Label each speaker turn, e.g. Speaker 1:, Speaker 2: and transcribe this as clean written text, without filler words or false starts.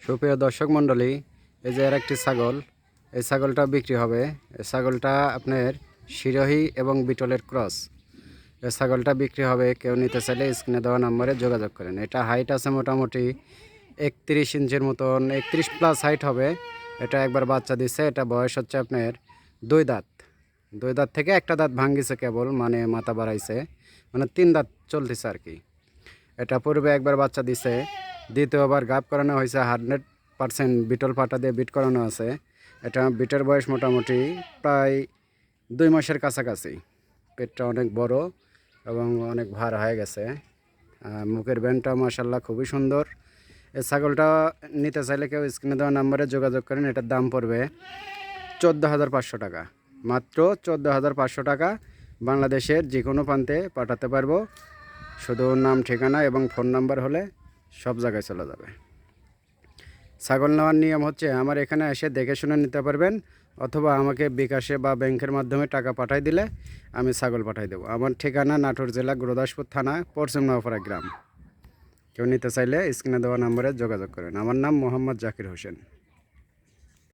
Speaker 1: সুপ্রিয় দর্শক মণ্ডলী, এই যে আর একটি ছাগল, এই ছাগলটা বিক্রি হবে। এই ছাগলটা আপনার সিরোহী এবং বিটলের ক্রস। এই ছাগলটা বিক্রি হবে। কেউ নিতে চাইলে স্ক্রিনে দেওয়া নম্বরে যোগাযোগ করেন। এটা হাইট আছে মোটামুটি 31 ইঞ্চির মতন, 31 প্লাস হাইট হবে। এটা একবার বাচ্চা দিচ্ছে। এটা বয়স হচ্ছে আপনার 2 দাঁত। 2 দাঁত থেকে একটা দাঁত ভাঙ্গিছে কেবল, মানে মাথা বাড়াইছে, মানে 3 দাঁত চলতেছে আর কি। এটা পূর্বে একবার বাচ্চা দিছে, দ্বিতীয়বার গাব করানো হয়েছে। 100% বিটল পাটা দিয়ে বিট করানো আছে। এটা বিটের বয়স মোটামুটি প্রায় 2 মাসের কাছাকাছি। পেটটা অনেক বড় এবং অনেক ভার হয়ে গেছে। মুখের ব্যান্ডটা মাশাল্লাহ খুবই সুন্দর। এই ছাগলটা নিতে চাইলে কেউ স্ক্রিনে দেওয়া নাম্বারে যোগাযোগ করেন। এটার দাম পড়বে 14,500 টাকা, মাত্র 14,500 টাকা। বাংলাদেশের যে কোনো প্রান্তে পাঠাতে পারবো। শুধু নাম, ঠিকানা এবং ফোন নাম্বার হলে সব জায়গায় চলে যাবে। ছাগল নেওয়ার নিয়ম হচ্ছে, আমার এখানে এসে দেখে শুনে নিতে পারবেন, অথবা আমাকে বিকাশে বা ব্যাংকের মাধ্যমে টাকা পাঠাই দিলে আমি ছাগল পাঠাই দেবো। আমার ঠিকানা নাটোর জেলা গুরুদাসপুর থানা পশ্চিম নওপাড়া গ্রাম। কেউ নিতে চাইলে স্ক্রিনে দেওয়া নাম্বারে যোগাযোগ করেন। আমার নাম মোহাম্মদ জাকির হোসেন।